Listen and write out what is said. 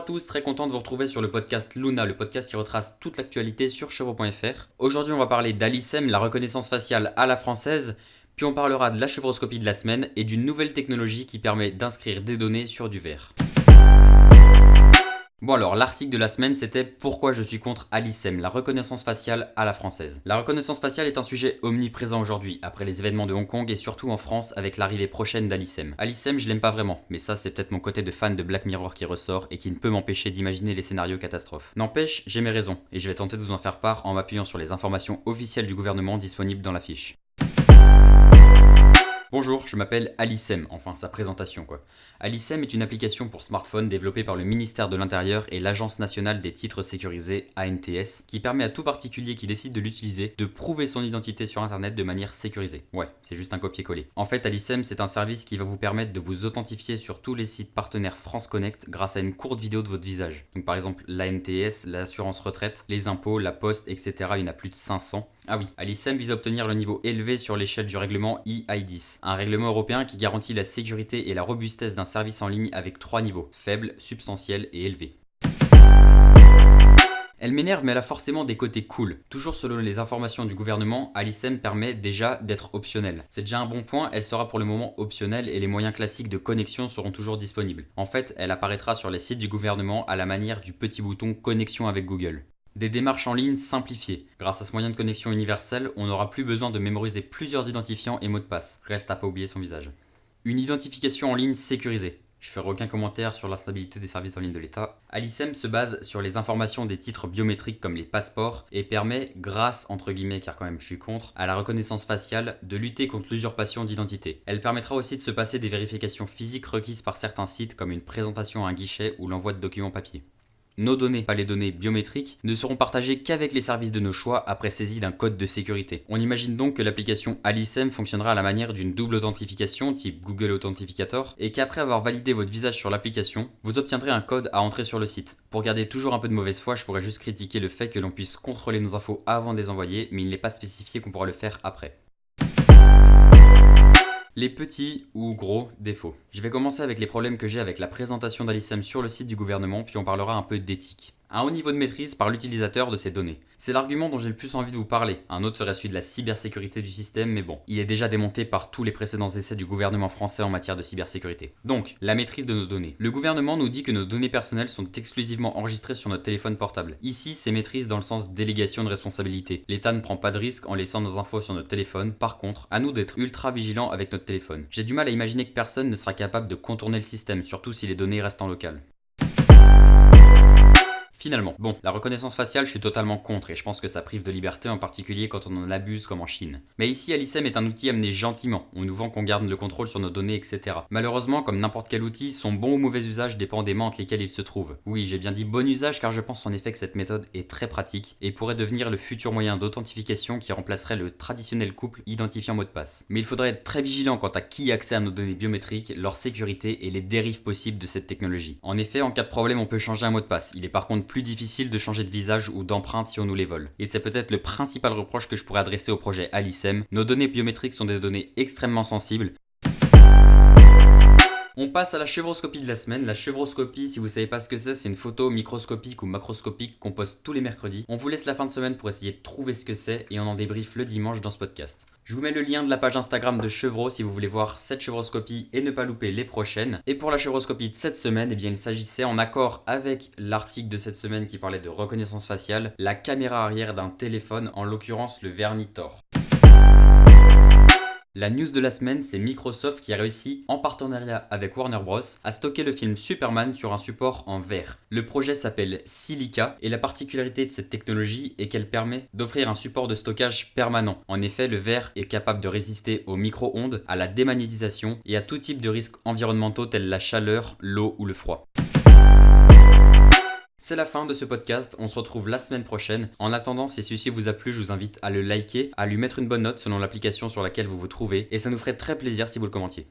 à tous, très content de vous retrouver sur le podcast Luna, le podcast qui retrace toute l'actualité sur chevreaux.fr. Aujourd'hui on va parler d'Alicem, la reconnaissance faciale à la française, puis on parlera de la chevroscopie de la semaine et d'une nouvelle technologie qui permet d'inscrire des données sur du verre. Bon alors, l'article de la semaine c'était pourquoi je suis contre Alicem, la reconnaissance faciale à la française. La reconnaissance faciale est un sujet omniprésent aujourd'hui, après les événements de Hong Kong et surtout en France avec l'arrivée prochaine d'Alicem. Alicem je l'aime pas vraiment, mais ça c'est peut-être mon côté de fan de Black Mirror qui ressort et qui ne peut m'empêcher d'imaginer les scénarios catastrophes. N'empêche, j'ai mes raisons, et je vais tenter de vous en faire part en m'appuyant sur les informations officielles du gouvernement disponibles dans la fiche. Bonjour, je m'appelle Alicem, enfin sa présentation quoi. Alicem est une application pour smartphone développée par le ministère de l'Intérieur et l'Agence nationale des titres sécurisés, ANTS, qui permet à tout particulier qui décide de l'utiliser de prouver son identité sur internet de manière sécurisée. Ouais, c'est juste un copier-coller. En fait, Alicem c'est un service qui va vous permettre de vous authentifier sur tous les sites partenaires France Connect grâce à une courte vidéo de votre visage. Donc par exemple l'ANTS, l'assurance retraite, les impôts, la poste, etc. Il y en a plus de 500. Ah oui, Alicem vise à obtenir le niveau élevé sur l'échelle du règlement EI10, un règlement européen qui garantit la sécurité et la robustesse d'un service en ligne avec 3 niveaux, faible, substantiel et élevé. Elle m'énerve mais elle a forcément des côtés cool. Toujours selon les informations du gouvernement, Alicem permet déjà d'être optionnelle. C'est déjà un bon point, elle sera pour le moment optionnelle et les moyens classiques de connexion seront toujours disponibles. En fait, elle apparaîtra sur les sites du gouvernement à la manière du petit bouton connexion avec Google. Des démarches en ligne simplifiées. Grâce à ce moyen de connexion universel, on n'aura plus besoin de mémoriser plusieurs identifiants et mots de passe. Reste à pas oublier son visage. Une identification en ligne sécurisée. Je ferai aucun commentaire sur l'instabilité des services en ligne de l'État. Alicem se base sur les informations des titres biométriques comme les passeports et permet, grâce entre guillemets car quand même je suis contre, à la reconnaissance faciale, de lutter contre l'usurpation d'identité. Elle permettra aussi de se passer des vérifications physiques requises par certains sites comme une présentation à un guichet ou l'envoi de documents papier. Nos données, pas les données biométriques, ne seront partagées qu'avec les services de nos choix après saisie d'un code de sécurité. On imagine donc que l'application Alicem fonctionnera à la manière d'une double authentification type Google Authentificator et qu'après avoir validé votre visage sur l'application, vous obtiendrez un code à entrer sur le site. Pour garder toujours un peu de mauvaise foi, je pourrais juste critiquer le fait que l'on puisse contrôler nos infos avant de les envoyer, mais il n'est pas spécifié qu'on pourra le faire après. Les petits ou gros défauts. Je vais commencer avec les problèmes que j'ai avec la présentation d'Alicem sur le site du gouvernement, puis on parlera un peu d'éthique. Un haut niveau de maîtrise par l'utilisateur de ces données. C'est l'argument dont j'ai le plus envie de vous parler. Un autre serait celui de la cybersécurité du système, mais bon, il est déjà démonté par tous les précédents essais du gouvernement français en matière de cybersécurité. Donc, la maîtrise de nos données. Le gouvernement nous dit que nos données personnelles sont exclusivement enregistrées sur notre téléphone portable. Ici, c'est maîtrise dans le sens délégation de responsabilité. L'État ne prend pas de risque en laissant nos infos sur notre téléphone. Par contre, à nous d'être ultra vigilants avec notre téléphone. J'ai du mal à imaginer que personne ne sera capable de contourner le système, surtout si les données restent en local. Finalement, bon, la reconnaissance faciale, je suis totalement contre et je pense que ça prive de liberté, en particulier quand on en abuse comme en Chine. Mais ici, Alicem est un outil amené gentiment, on nous vend qu'on garde le contrôle sur nos données, etc. Malheureusement, comme n'importe quel outil, son bon ou mauvais usage dépend des mains entre lesquelles il se trouve. Oui, j'ai bien dit bon usage car je pense en effet que cette méthode est très pratique et pourrait devenir le futur moyen d'authentification qui remplacerait le traditionnel couple identifiant mot de passe. Mais il faudrait être très vigilant quant à qui a accès à nos données biométriques, leur sécurité et les dérives possibles de cette technologie. En effet, en cas de problème, on peut changer un mot de passe. Il est par contre plus difficile de changer de visage ou d'empreinte si on nous les vole. Et c'est peut-être le principal reproche que je pourrais adresser au projet Alicem. Nos données biométriques sont des données extrêmement sensibles. On passe à la chevroscopie de la semaine. La chevroscopie, si vous savez pas ce que c'est une photo microscopique ou macroscopique qu'on poste tous les mercredis. On vous laisse la fin de semaine pour essayer de trouver ce que c'est et on en débriefe le dimanche dans ce podcast. Je vous mets le lien de la page Instagram de Chevreau si vous voulez voir cette chevroscopie et ne pas louper les prochaines. Et pour la chevroscopie de cette semaine, eh bien il s'agissait en accord avec l'article de cette semaine qui parlait de reconnaissance faciale, la caméra arrière d'un téléphone, en l'occurrence le Vernitor. La news de la semaine, c'est Microsoft qui a réussi, en partenariat avec Warner Bros, à stocker le film Superman sur un support en verre. Le projet s'appelle Silica et la particularité de cette technologie est qu'elle permet d'offrir un support de stockage permanent. En effet, le verre est capable de résister aux micro-ondes, à la démagnétisation et à tout type de risques environnementaux tels la chaleur, l'eau ou le froid. C'est la fin de ce podcast, on se retrouve la semaine prochaine. En attendant, si celui-ci vous a plu, je vous invite à le liker, à lui mettre une bonne note selon l'application sur laquelle vous vous trouvez, et ça nous ferait très plaisir si vous le commentiez.